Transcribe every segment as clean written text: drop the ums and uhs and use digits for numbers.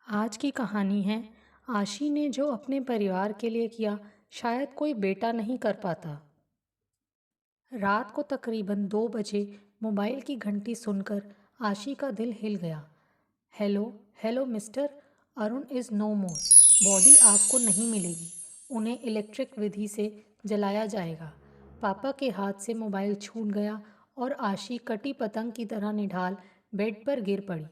आज की कहानी है आशी ने जो अपने परिवार के लिए किया शायद कोई बेटा नहीं कर पाता। रात को तकरीबन 2 बजे मोबाइल की घंटी सुनकर आशी का दिल हिल गया। Hello hello mister, Arun is no more. Body आपको नहीं मिलेगी, उन्हें इलेक्ट्रिक विधि से जलाया जाएगा। पापा के हाथ से मोबाइल छूट गया और आशी कटी पतंग की तरह निढाल बेड पर गिर पड़ी।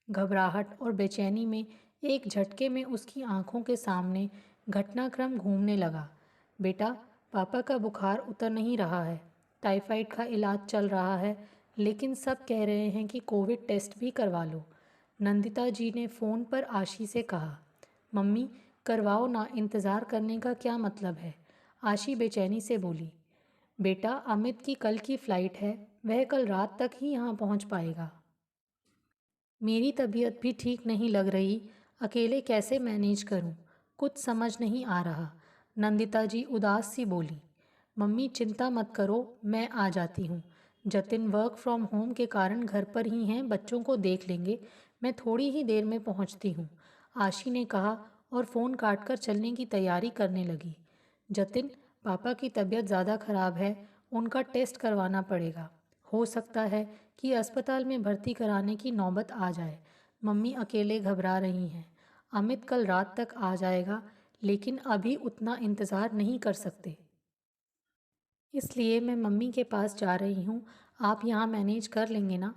घबराहट और बेचैनी में एक झटके में उसकी आंखों के सामने घटनाक्रम घूमने लगा। बेटा, पापा का बुखार उतर नहीं रहा है, टाइफाइड का इलाज चल रहा है, लेकिन सब कह रहे हैं कि कोविड टेस्ट भी करवा लो। नंदिता जी ने फ़ोन पर आशी से कहा। मम्मी, करवाओ ना, इंतज़ार करने का क्या मतलब है? आशी बेचैनी से बोली। बेटा, अमित की कल की फ़्लाइट है, वह कल रात तक ही यहाँ पहुँच पाएगा। मेरी तबीयत भी ठीक नहीं लग रही, अकेले कैसे मैनेज करूं? कुछ समझ नहीं आ रहा। नंदिता जी उदास सी बोली। मम्मी चिंता मत करो, मैं आ जाती हूँ। जतिन वर्क फ्रॉम होम के कारण घर पर ही हैं, बच्चों को देख लेंगे। मैं थोड़ी ही देर में पहुँचती हूँ, आशी ने कहा और फ़ोन काटकर चलने की तैयारी करने लगी। जतिन, पापा की तबीयत ज़्यादा ख़राब है, उनका टेस्ट करवाना पड़ेगा। हो सकता है कि अस्पताल में भर्ती कराने की नौबत आ जाए। मम्मी अकेले घबरा रही हैं। अमित कल रात तक आ जाएगा, लेकिन अभी उतना इंतज़ार नहीं कर सकते, इसलिए मैं मम्मी के पास जा रही हूँ। आप यहाँ मैनेज कर लेंगे ना?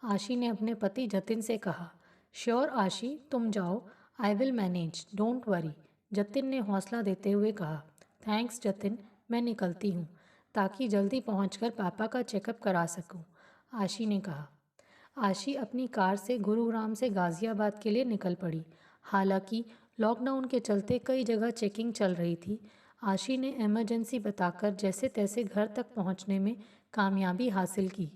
आशी ने अपने पति जतिन से कहा। श्योर आशी, तुम जाओ, I will manage, don't worry, Jatin ने हौसला देते हुए कहा। थैंक्स जतिन, मैं निकलती हूँ, ताकि जल्दी पहुँचकर पापा का चेकअप करा सकूँ, आशी ने कहा। आशी अपनी कार से गुरुग्राम से गाज़ियाबाद के लिए निकल पड़ी। हालांकि लॉकडाउन के चलते कई जगह चेकिंग चल रही थी। आशी ने इमरजेंसी बताकर जैसे तैसे घर तक पहुंचने में कामयाबी हासिल की।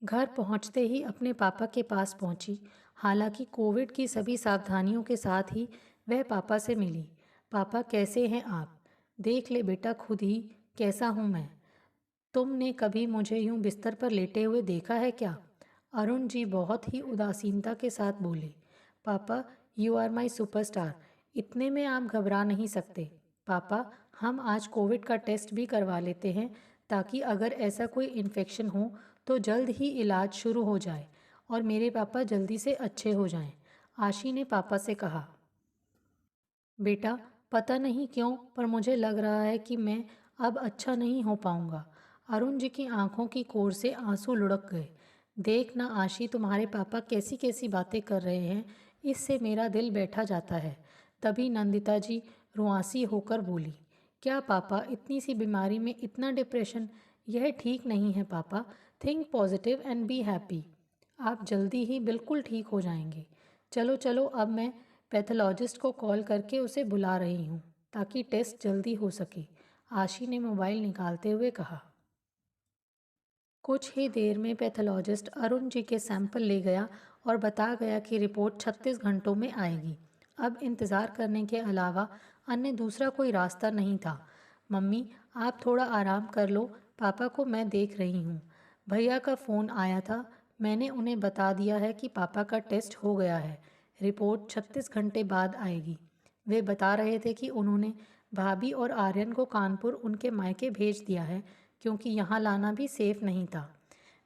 घर पहुंचते ही अपने पापा के पास पहुंची। हालांकि कोविड की सभी सावधानियों के साथ ही वह पापा से मिली। पापा, कैसे हैं आप? देख ले बेटा खुद ही, कैसा हूँ मैं। तुमने कभी मुझे यूं बिस्तर पर लेटे हुए देखा है क्या? अरुण जी बहुत ही उदासीनता के साथ बोले। पापा, यू आर माई सुपरस्टार, इतने में आप घबरा नहीं सकते। पापा, हम आज कोविड का टेस्ट भी करवा लेते हैं, ताकि अगर ऐसा कोई इन्फेक्शन हो तो जल्द ही इलाज शुरू हो जाए और मेरे पापा जल्दी से अच्छे हो जाएं, आशी ने पापा से कहा। बेटा, पता नहीं क्यों पर मुझे लग रहा है कि मैं अब अच्छा नहीं हो पाऊंगा। अरुण जी की आंखों की कोर से आंसू लुढ़क गए। देख ना आशी, तुम्हारे पापा कैसी कैसी बातें कर रहे हैं, इससे मेरा दिल बैठा जाता है। तभी नंदिता जी रुआंसी होकर बोली। क्या पापा, इतनी सी बीमारी में इतना डिप्रेशन? यह ठीक नहीं है पापा। Think positive and be happy. आप जल्दी ही बिल्कुल ठीक हो जाएंगे। चलो चलो, अब मैं पैथोलॉजिस्ट को कॉल करके उसे बुला रही हूँ, ताकि टेस्ट जल्दी हो सके, आशी ने मोबाइल निकालते हुए कहा। कुछ ही देर में पैथोलॉजिस्ट अरुण जी के सैंपल ले गया और बता गया कि रिपोर्ट 36 घंटों में आएगी। अब इंतज़ार करने के अलावा अन्य दूसरा कोई रास्ता नहीं था। मम्मी, आप थोड़ा आराम कर लो, पापा को मैं देख रही हूँ। भैया का फ़ोन आया था, मैंने उन्हें बता दिया है कि पापा का टेस्ट हो गया है, रिपोर्ट 36 घंटे बाद आएगी। वे बता रहे थे कि उन्होंने भाभी और आर्यन को कानपुर उनके मायके भेज दिया है, क्योंकि यहाँ लाना भी सेफ नहीं था।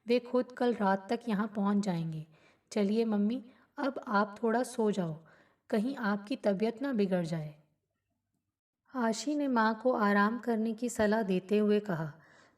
वे खुद कल रात तक यहाँ पहुँच जाएंगे। चलिए मम्मी, अब आप थोड़ा सो जाओ, कहीं आपकी तबीयत ना बिगड़ जाए, आशी ने माँ को आराम करने की सलाह देते हुए कहा।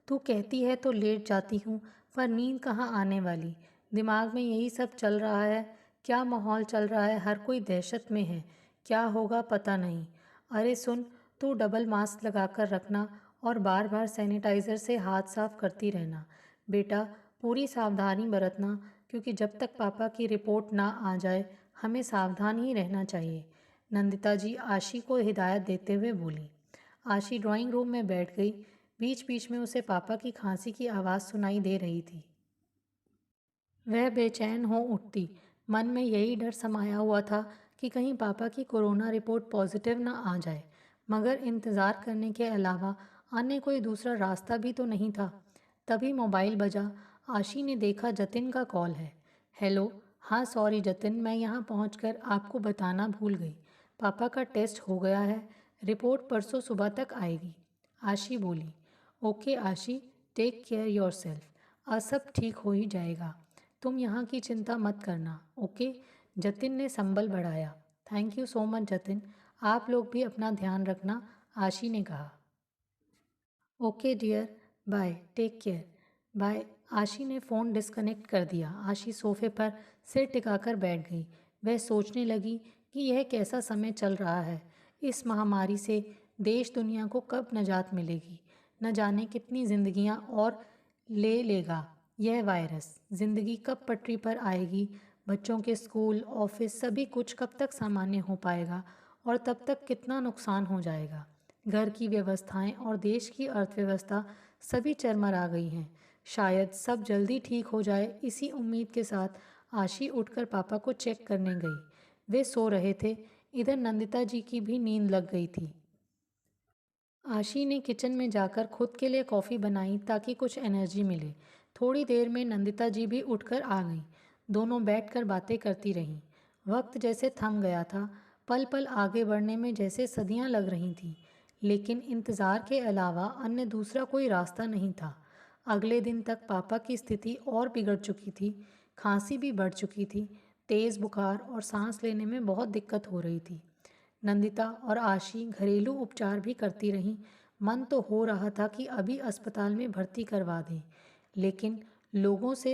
तू कहती है तो लेट जाती हूँ, पर नींद कहाँ आने वाली। दिमाग में यही सब चल रहा है। क्या माहौल चल रहा है, हर कोई दहशत में है, क्या होगा पता नहीं। अरे सुन, तू डबल मास्क लगा कर रखना और बार बार सैनिटाइज़र से हाथ साफ करती रहना। बेटा, पूरी सावधानी बरतना, क्योंकि जब तक पापा की रिपोर्ट ना आ जाए हमें सावधान ही रहना चाहिए, नंदिता जी आशी को हिदायत देते हुए बोली। आशी ड्राइंग रूम में बैठ गई। बीच बीच में उसे पापा की खांसी की आवाज़ सुनाई दे रही थी। वह बेचैन हो उठती। मन में यही डर समाया हुआ था कि कहीं पापा की कोरोना रिपोर्ट पॉजिटिव ना आ जाए, मगर इंतज़ार करने के अलावा अन्य कोई दूसरा रास्ता भी तो नहीं था। तभी मोबाइल बजा। आशी ने देखा जतिन का कॉल है। हेलो, हाँ सॉरी जतिन, मैं यहाँ पहुँचकर आपको बताना भूल गई। पापा का टेस्ट हो गया है, रिपोर्ट परसों सुबह तक आएगी। आशी बोली। ओके आशी, टेक केयर योरसेल्फ। सब ठीक हो ही जाएगा। तुम यहाँ की चिंता मत करना, ओके। जतिन ने संबल बढ़ाया। Thank you so much Jatin, आप लोग भी अपना ध्यान रखना, आशी ने कहा। Okay dear, bye, take care, bye. Aashi ने फ़ोन डिस्कनेक्ट कर दिया। आशी सोफे पर सिर टिकाकर बैठ गई। वह सोचने लगी कि यह कैसा समय चल रहा है। इस महामारी से देश दुनिया को कब निजात मिलेगी। न जाने कितनी जिंदगियां और ले लेगा यह वायरस। ज़िंदगी कब पटरी पर आएगी। बच्चों के स्कूल, ऑफिस, सभी कुछ कब तक सामान्य हो पाएगा और तब तक कितना नुकसान हो जाएगा। घर की व्यवस्थाएं और देश की अर्थव्यवस्था सभी चरमरा गई हैं। शायद सब जल्दी ठीक हो जाए, इसी उम्मीद के साथ आशी उठकर पापा को चेक करने गई। वे सो रहे थे। इधर नंदिता जी की भी नींद लग गई थी। आशी ने किचन में जाकर खुद के लिए कॉफ़ी बनाई ताकि कुछ एनर्जी मिले। थोड़ी देर में नंदिता जी भी उठकर आ गईं। दोनों बैठकर बातें करती रहीं। वक्त जैसे थम गया था। पल पल आगे बढ़ने में जैसे सदियां लग रही थीं। लेकिन इंतज़ार के अलावा अन्य दूसरा कोई रास्ता नहीं था। अगले दिन तक पापा की स्थिति और बिगड़ चुकी थी। खांसी भी बढ़ चुकी थी। तेज़ बुखार और सांस लेने में बहुत दिक्कत हो रही थी। नंदिता और आशी घरेलू उपचार भी करती रहीं। मन तो हो रहा था कि अभी अस्पताल में भर्ती करवा दें, लेकिन लोगों से,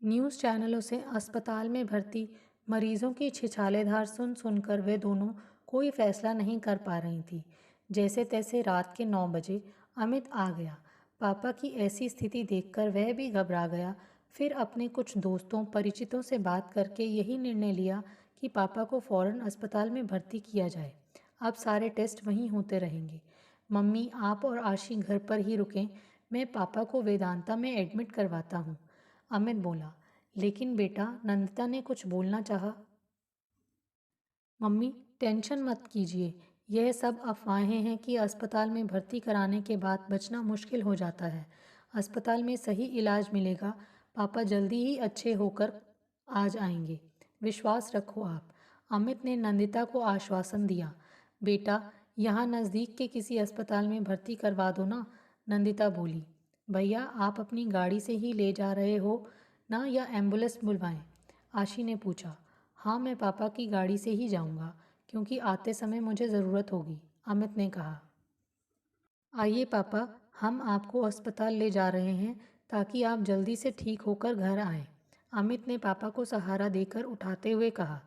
न्यूज़ चैनलों से अस्पताल में भर्ती मरीजों की छिछालेधार सुन सुनकर वे दोनों कोई फैसला नहीं कर पा रही थी। जैसे तैसे रात के 9 बजे अमित आ गया। पापा की ऐसी स्थिति देखकर वह भी घबरा गया। फिर अपने कुछ दोस्तों परिचितों से बात करके यही निर्णय लिया कि पापा को फ़ौरन अस्पताल में भर्ती किया जाए। अब सारे टेस्ट वहीं होते रहेंगे। मम्मी, आप और आशी घर पर ही रुकें, मैं पापा को वेदांता में एडमिट करवाता हूँ, अमित बोला। लेकिन बेटा, नंदिता ने कुछ बोलना चाहा। मम्मी, टेंशन मत कीजिए। यह सब अफवाहें हैं कि अस्पताल में भर्ती कराने के बाद बचना मुश्किल हो जाता है। अस्पताल में सही इलाज मिलेगा। पापा जल्दी ही अच्छे होकर आ जाएंगे। विश्वास रखो आप, अमित ने नंदिता को आश्वासन दिया। बेटा, यहाँ नज़दीक के किसी अस्पताल में भर्ती करवा दो ना, नंदिता बोली। भैया, आप अपनी गाड़ी से ही ले जा रहे हो ना या एम्बुलेंस बुलवाएं? आशी ने पूछा। हाँ, मैं पापा की गाड़ी से ही जाऊंगा, क्योंकि आते समय मुझे ज़रूरत होगी, अमित ने कहा। आइए पापा, हम आपको अस्पताल ले जा रहे हैं ताकि आप जल्दी से ठीक होकर घर आएं, अमित ने पापा को सहारा देकर उठाते हुए कहा।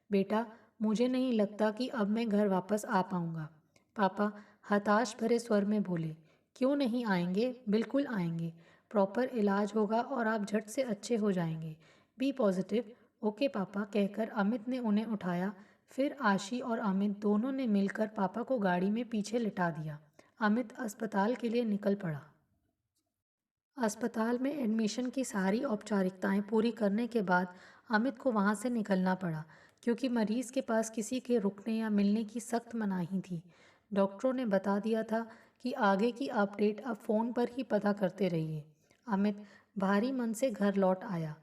बेटा, मुझे नहीं लगता कि अब मैं घर वापस आ पाऊंगा, पापा हताश भरे स्वर में बोले। क्यों नहीं आएंगे? बिल्कुल आएंगे। प्रॉपर इलाज होगा और आप झट से अच्छे हो जाएंगे। B positive. ओके पापा, कहकर अमित ने उन्हें उठाया। फिर आशी और अमित दोनों ने मिलकर पापा को गाड़ी में पीछे लिटा दिया। अमित अस्पताल के लिए निकल पड़ा। अस्पताल में एडमिशन की सारी औपचारिकताएं पूरी करने के बाद अमित को वहां से निकलना पड़ा, क्योंकि मरीज के पास किसी के रुकने या मिलने की सख्त मनाही थी। डॉक्टरों ने बता दिया था कि आगे की अपडेट अब फ़ोन पर ही पता करते रहिए। अमित भारी मन से घर लौट आया।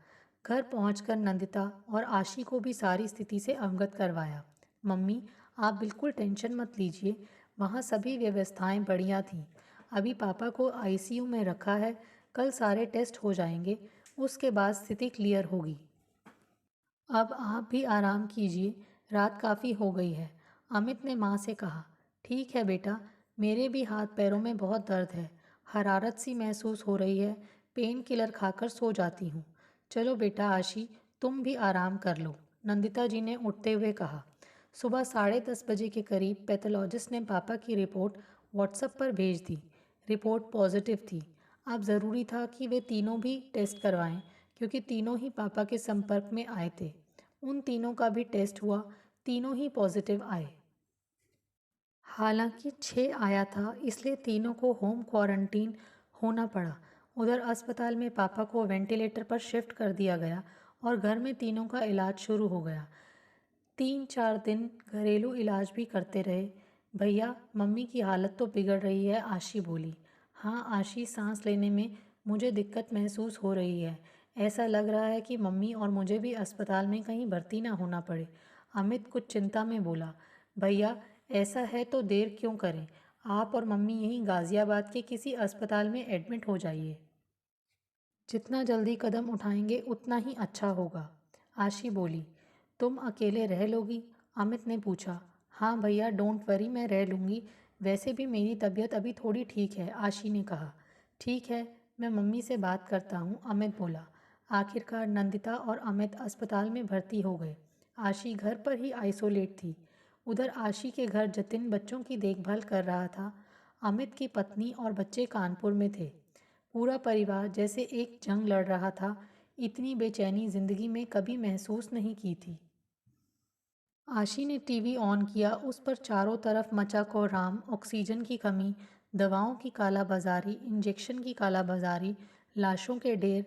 घर पहुंचकर नंदिता और आशी को भी सारी स्थिति से अवगत करवाया। मम्मी, आप बिल्कुल टेंशन मत लीजिए, वहाँ सभी व्यवस्थाएं बढ़िया थीं। अभी पापा को आईसीयू में रखा है, कल सारे टेस्ट हो जाएंगे, उसके बाद स्थिति क्लियर होगी। अब आप भी आराम कीजिए, रात काफ़ी हो गई है, अमित ने माँ से कहा। ठीक है बेटा, मेरे भी हाथ पैरों में बहुत दर्द है, हरारत सी महसूस हो रही है, पेन किलर खाकर सो जाती हूँ। चलो बेटा आशी, तुम भी आराम कर लो, नंदिता जी ने उठते हुए कहा। सुबह 10:30 बजे के करीब पैथोलॉजिस्ट ने पापा की रिपोर्ट व्हाट्सएप पर भेज दी। रिपोर्ट पॉजिटिव थी। अब ज़रूरी था कि वे तीनों भी टेस्ट करवाएं, क्योंकि तीनों ही पापा के संपर्क में आए थे। उन तीनों का भी टेस्ट हुआ, तीनों ही पॉजिटिव आए। हालांकि 6 आया था, इसलिए तीनों को होम क्वारंटीन होना पड़ा। उधर अस्पताल में पापा को वेंटिलेटर पर शिफ्ट कर दिया गया और घर में तीनों का इलाज शुरू हो गया। 3-4 दिन घरेलू इलाज भी करते रहे। भैया, मम्मी की हालत तो बिगड़ रही है, आशी बोली। हाँ आशी, सांस लेने में मुझे दिक्कत महसूस हो रही है, ऐसा लग रहा है कि मम्मी और मुझे भी अस्पताल में कहीं भर्ती ना होना पड़े। अमित कुछ चिंता में बोला। भैया, ऐसा है तो देर क्यों करें? आप और मम्मी यहीं गाज़ियाबाद के किसी अस्पताल में एडमिट हो जाइए। जितना जल्दी कदम उठाएंगे उतना ही अच्छा होगा। आशी बोली। तुम अकेले रह लोगी? अमित ने पूछा। हाँ भैया, डोंट वरी, मैं रह लूँगी। वैसे भी मेरी तबीयत अभी थोड़ी ठीक है, आशी ने कहा। ठीक है, मैं मम्मी से बात करता हूँ, अमित बोला। आखिरकार नंदिता और अमित अस्पताल में भर्ती हो गए। आशी घर पर ही आइसोलेट थी। उधर आशी के घर जतिन बच्चों की देखभाल कर रहा था। अमित की पत्नी और बच्चे कानपुर में थे। पूरा परिवार जैसे एक जंग लड़ रहा था। इतनी बेचैनी जिंदगी में कभी महसूस नहीं की थी। आशी ने टीवी ऑन किया। उस पर चारों तरफ मचा कोहराम, ऑक्सीजन की कमी, दवाओं की कालाबाजारी, इंजेक्शन की कालाबाजारी, लाशों के ढेर।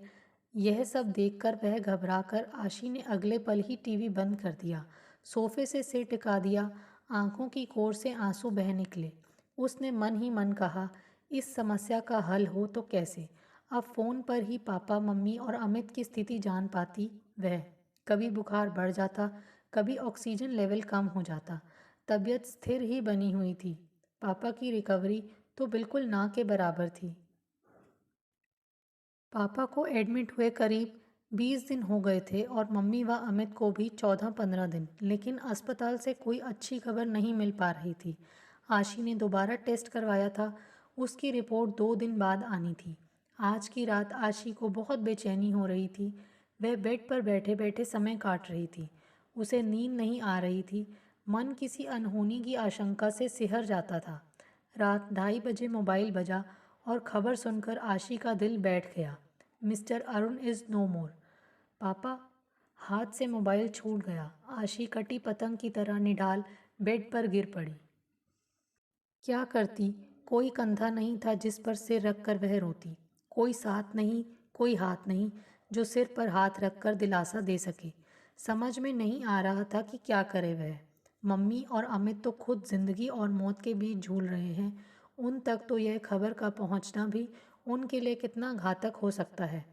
यह सब देखकर वह घबराकर आशी ने अगले पल ही टीवी बंद कर दिया। सोफे से सिर टिका दिया। आंखों की कोर से आंसू बह निकले। उसने मन ही मन कहा, इस समस्या का हल हो तो कैसे? अब फ़ोन पर ही पापा, मम्मी और अमित की स्थिति जान पाती वह। कभी बुखार बढ़ जाता, कभी ऑक्सीजन लेवल कम हो जाता। तबीयत स्थिर ही बनी हुई थी। पापा की रिकवरी तो बिल्कुल ना के बराबर थी। पापा को एडमिट हुए करीब 20 दिन हो गए थे और मम्मी व अमित को भी 14-15 दिन, लेकिन अस्पताल से कोई अच्छी खबर नहीं मिल पा रही थी। आशी ने दोबारा टेस्ट करवाया था। उसकी रिपोर्ट 2 दिन बाद आनी थी। आज की रात आशी को बहुत बेचैनी हो रही थी। वह बेड पर बैठे बैठे समय काट रही थी। उसे नींद नहीं आ रही थी। मन किसी अनहोनी की आशंका से सिहर जाता था। रात 2:30 बजे मोबाइल बजा और खबर सुनकर आशी का दिल बैठ गया। मिस्टर अरुण इज़ नो मोर। पापा। हाथ से मोबाइल छूट गया। आशी कटी पतंग की तरह निढाल बेड पर गिर पड़ी। क्या करती? कोई कंधा नहीं था जिस पर सिर रखकर वह रोती। कोई साथ नहीं, कोई हाथ नहीं जो सिर पर हाथ रखकर दिलासा दे सके। समझ में नहीं आ रहा था कि क्या करे वह। मम्मी और अमित तो खुद जिंदगी और मौत के बीच झूल रहे हैं। उन तक तो यह खबर का पहुंचना भी उनके लिए कितना घातक हो सकता है,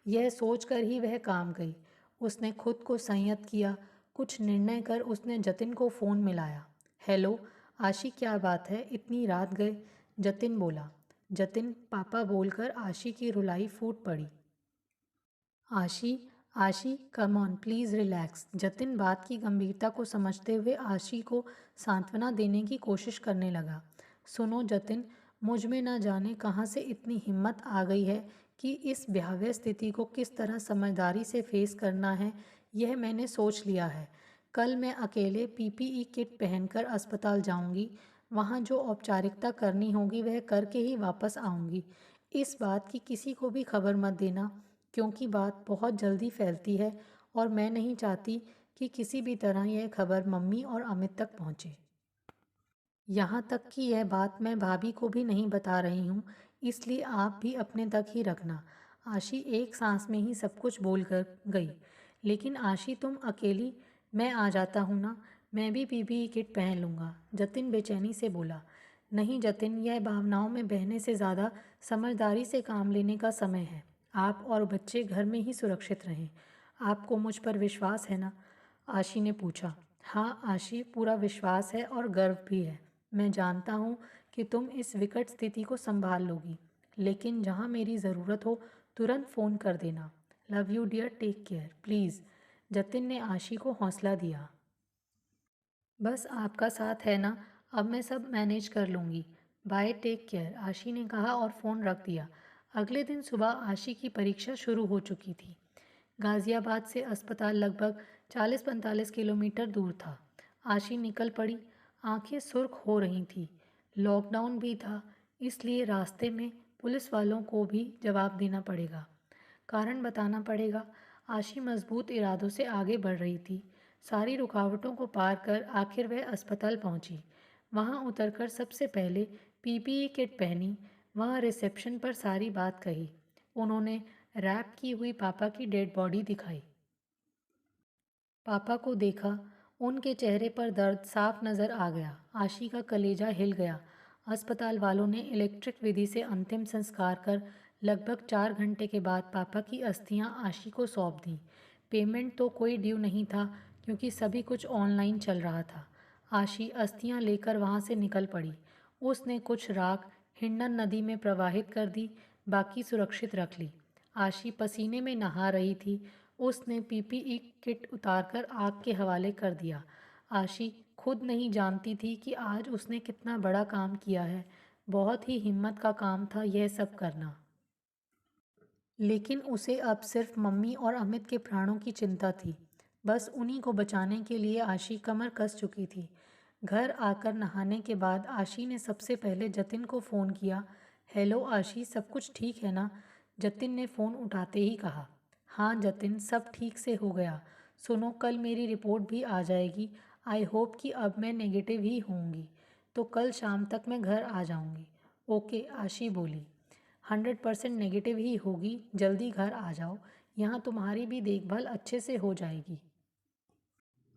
यह सोचकर ही वह काम गई। उसने खुद को संयत किया। कुछ निर्णय कर उसने जतिन को फ़ोन मिलाया। हेलो आशी, क्या बात है, इतनी रात गए? जतिन बोला। जतिन, पापा बोलकर आशी की रुलाई फूट पड़ी। आशी, आशी, come on, please relax. Jatin बात की गंभीरता को समझते हुए आशी को सांत्वना देने की कोशिश करने लगा। सुनो जतिन, मुझ में न जाने कहाँ से इतनी हिम्मत आ गई है कि इस भयावह स्थिति को किस तरह समझदारी से फेस करना है, यह मैंने सोच लिया है। कल मैं अकेले पीपीई किट पहनकर अस्पताल जाऊंगी। वहाँ जो औपचारिकता करनी होगी वह करके ही वापस आऊंगी। इस बात की किसी को भी खबर मत देना, क्योंकि बात बहुत जल्दी फैलती है और मैं नहीं चाहती कि किसी भी तरह यह खबर मम्मी और अमित तक पहुंचे। यहाँ तक कि यह बात मैं भाभी को भी नहीं बता रही हूँ, इसलिए आप भी अपने तक ही रखना। आशी एक सांस में ही सब कुछ बोल कर गई। लेकिन आशी, तुम अकेली? मैं आ जाता हूँ ना, मैं भी पीपीई किट पहन लूँगा, जतिन बेचैनी से बोला। नहीं जतिन, यह भावनाओं में बहने से ज़्यादा समझदारी से काम लेने का समय है। आप और बच्चे घर में ही सुरक्षित रहें। आपको मुझ पर विश्वास है ना? आशी ने पूछा। हाँ आशी, पूरा विश्वास है और गर्व भी है। मैं जानता हूँ कि तुम इस विकट स्थिति को संभाल लोगी, लेकिन जहाँ मेरी ज़रूरत हो तुरंत फ़ोन कर देना। Love you dear, take care please. Jatin ने आशी को हौसला दिया। बस आपका साथ है ना, अब मैं सब मैनेज कर लूँगी। बाय, टेक केयर, आशी ने कहा और फ़ोन रख दिया। अगले दिन सुबह आशी की परीक्षा शुरू हो चुकी थी। गाज़ियाबाद से अस्पताल लगभग 40-45 किलोमीटर दूर था। आशी निकल पड़ी। आंखें सुर्ख हो रही थीं। लॉकडाउन भी था, इसलिए रास्ते में पुलिस वालों को भी जवाब देना पड़ेगा, कारण बताना पड़ेगा। आशी मजबूत इरादों से आगे बढ़ रही थी। सारी रुकावटों को पार कर आखिर वह अस्पताल पहुंची। वहां उतरकर सबसे पहले पीपीई किट पहनी। वहां रिसेप्शन पर सारी बात कही। उन्होंने रैप की हुई पापा की डेड बॉडी दिखाई। पापा को देखा। उनके चेहरे पर दर्द साफ नज़र आ गया। आशी का कलेजा हिल गया। अस्पताल वालों ने इलेक्ट्रिक विधि से अंतिम संस्कार कर लगभग 4 घंटे के बाद पापा की अस्थियां आशी को सौंप दी। पेमेंट तो कोई ड्यू नहीं था क्योंकि सभी कुछ ऑनलाइन चल रहा था। आशी अस्थियां लेकर वहां से निकल पड़ी। उसने कुछ राख हिंडन नदी में प्रवाहित कर दी, बाकी सुरक्षित रख ली। आशी पसीने में नहा रही थी। उसने पीपीई किट उतारकर आग के हवाले कर दिया। आशी खुद नहीं जानती थी कि आज उसने कितना बड़ा काम किया है। बहुत ही हिम्मत का काम था यह सब करना। लेकिन उसे अब सिर्फ मम्मी और अमित के प्राणों की चिंता थी। बस उन्हीं को बचाने के लिए आशी कमर कस चुकी थी। घर आकर नहाने के बाद आशी ने सबसे पहले जतिन को फ़ोन किया। हेलो आशी, सब कुछ ठीक है ना? जतिन ने फ़ोन उठाते ही कहा। हाँ जतिन, सब ठीक से हो गया। सुनो, कल मेरी रिपोर्ट भी आ जाएगी। आई होप कि अब मैं नेगेटिव ही होंगी, तो कल शाम तक मैं घर आ जाऊंगी। ओके, आशी बोली। 100% नेगेटिव ही होगी, जल्दी घर आ जाओ। यहाँ तुम्हारी भी देखभाल अच्छे से हो जाएगी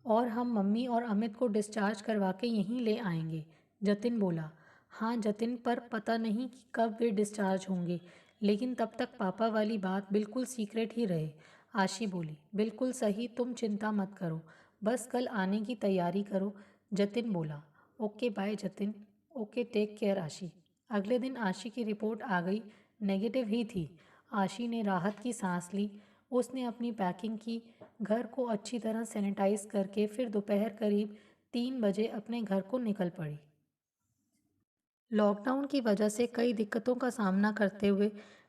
और हम मम्मी और अमित को डिस्चार्ज करवा के यहीं ले आएंगे। जतिन बोला। हाँ जतिन, पर पता नहीं कि कब वे डिस्चार्ज होंगे, लेकिन तब तक पापा वाली बात बिल्कुल सीक्रेट ही रहे। आशी बोली। बिल्कुल सही, तुम चिंता मत करो, बस कल आने की तैयारी करो। जतिन बोला। Okay bye Jatin. Okay, take care Aashi. अगले दिन आशी की रिपोर्ट आ गई, नेगेटिव ही थी। आशी ने राहत की सांस ली। उसने अपनी पैकिंग की, घर को अच्छी तरह सैनिटाइज करके फिर दोपहर करीब 3 बजे अपने घर को निकल पड़ी। लॉकडाउन की वजह से कई दिक्कतों का सामना करते हुए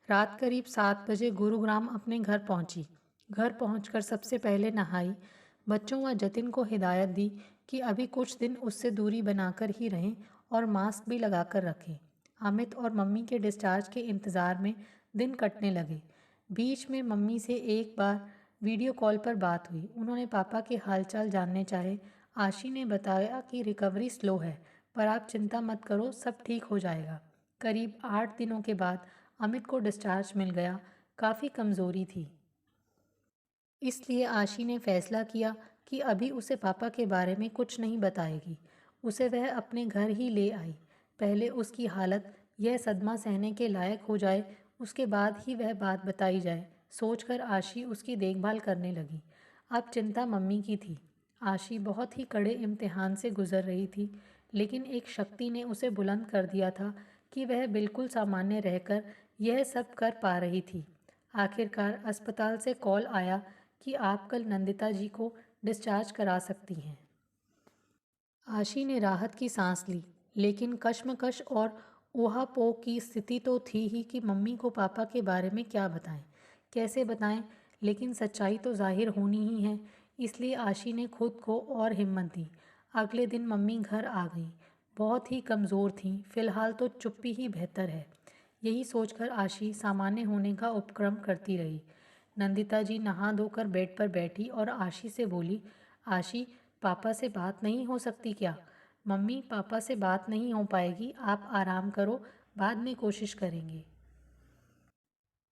रात करीब 7 बजे गुरुग्राम अपने घर पहुंची। घर पहुंचकर सबसे पहले नहाई। बच्चों व जतिन को हिदायत दी कि अभी कुछ दिन उससे दूरी बनाकर ही रहें और मास्क भी लगाकर रखें। अमित और मम्मी के डिस्चार्ज के इंतज़ार में दिन कटने लगे। बीच में मम्मी से एक बार वीडियो कॉल पर बात हुई। उन्होंने पापा के हालचाल जानने चाहे। आशी ने बताया कि रिकवरी स्लो है, पर आप चिंता मत करो, सब ठीक हो जाएगा। करीब 8 दिनों के बाद अमित को डिस्चार्ज मिल गया। काफ़ी कमज़ोरी थी, इसलिए आशी ने फैसला किया कि अभी उसे पापा के बारे में कुछ नहीं बताएगी। उसे वह अपने घर ही ले आई। पहले उसकी हालत यह सदमा सहने के लायक हो जाए, उसके बाद ही वह बात बताई जाए, सोचकर आशी उसकी देखभाल करने लगी। अब चिंता मम्मी की थी। आशी बहुत ही कड़े इम्तिहान से गुजर रही थी, लेकिन एक शक्ति ने उसे बुलंद कर दिया था कि वह बिल्कुल सामान्य रहकर यह सब कर पा रही थी। आखिरकार अस्पताल से कॉल आया कि आप कल नंदिता जी को डिस्चार्ज करा सकती हैं। आशी ने राहत की सांस ली, लेकिन कश्मकश और ऊहापोह की स्थिति तो थी ही कि मम्मी को पापा के बारे में क्या बताएं, कैसे बताएं। लेकिन सच्चाई तो जाहिर होनी ही है, इसलिए आशी ने खुद को और हिम्मत दी। अगले दिन मम्मी घर आ गई। बहुत ही कमज़ोर थीं, फिलहाल तो चुप्पी ही बेहतर है। यही सोचकर आशी सामान्य होने का उपक्रम करती रही। नंदिता जी नहा धोकर बेड पर बैठी और आशी से बोली। आशी, पापा से बात नहीं हो सकती क्या? मम्मी, पापा से बात नहीं हो पाएगी, आप आराम करो, बाद में कोशिश करेंगे।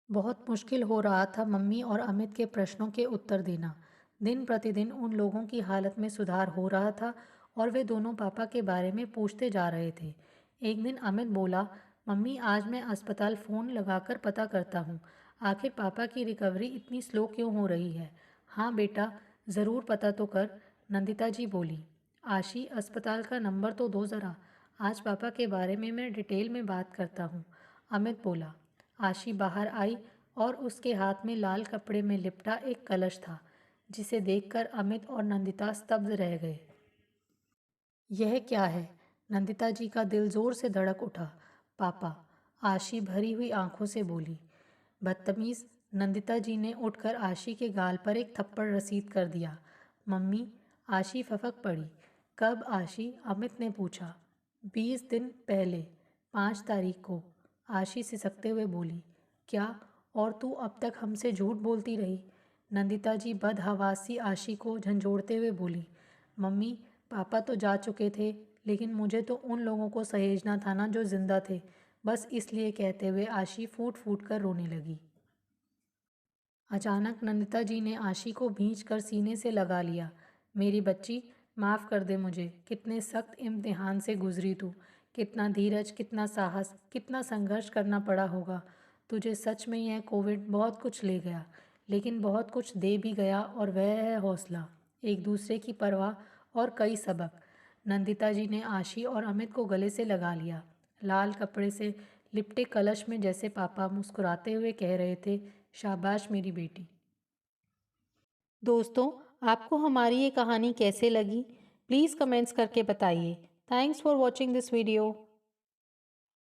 बहुत मुश्किल हो रहा था मम्मी और अमित के प्रश्नों के उत्तर देना। दिन प्रतिदिन उन लोगों की हालत में सुधार हो रहा था और वे दोनों पापा के बारे में पूछते जा रहे थे। एक दिन अमित बोला। मम्मी, आज मैं अस्पताल फ़ोन लगाकर पता करता हूँ, आखिर पापा की रिकवरी इतनी स्लो क्यों हो रही है। हाँ बेटा, ज़रूर पता तो कर, नंदिता जी बोली। आशी, अस्पताल का नंबर तो दो ज़रा, आज पापा के बारे में मैं डिटेल में बात करता हूँ, अमित बोला। आशी बाहर आई और उसके हाथ में लाल कपड़े में लिपटा एक कलश था, जिसे देखकर अमित और नंदिता स्तब्ध रह गए। यह क्या है? नंदिता जी का दिल जोर से धड़क उठा। पापा, आशी भरी हुई आंखों से बोली। बदतमीज, नंदिता जी ने उठकर आशी के गाल पर एक थप्पड़ रसीद कर दिया। मम्मी, आशी फपक पड़ी। कब आशी? अमित ने पूछा। 20 दिन पहले, 5 तारीख को, आशी सिसकते हुए बोली। क्या? और तू अब तक हमसे झूठ बोलती रही? नंदिता जी बदहवासी आशी को झंझोड़ते हुए बोली। मम्मी, पापा तो जा चुके थे, लेकिन मुझे तो उन लोगों को सहेजना था ना जो जिंदा थे, बस इसलिए, कहते हुए आशी फूट फूट कर रोने लगी। अचानक नंदिता जी ने आशी को भींच कर सीने से लगा लिया। मेरी बच्ची, माफ़ कर दे मुझे, कितने सख्त इम्तिहान से गुजरी तू, कितना धीरज, कितना साहस, कितना संघर्ष करना पड़ा होगा तुझे सच में यह कोविड बहुत कुछ ले गया, लेकिन बहुत कुछ दे भी गया, और वह है हौसला, एक दूसरे की परवाह और कई सबक। नंदिता जी ने आशी और अमित को गले से लगा लिया। लाल कपड़े से लिपटे कलश में जैसे पापा मुस्कुराते हुए कह रहे थे, शाबाश मेरी बेटी। दोस्तों, आपको हमारी ये कहानी कैसे लगी? प्लीज़ कमेंट्स करके बताइए। Thanks for watching this video.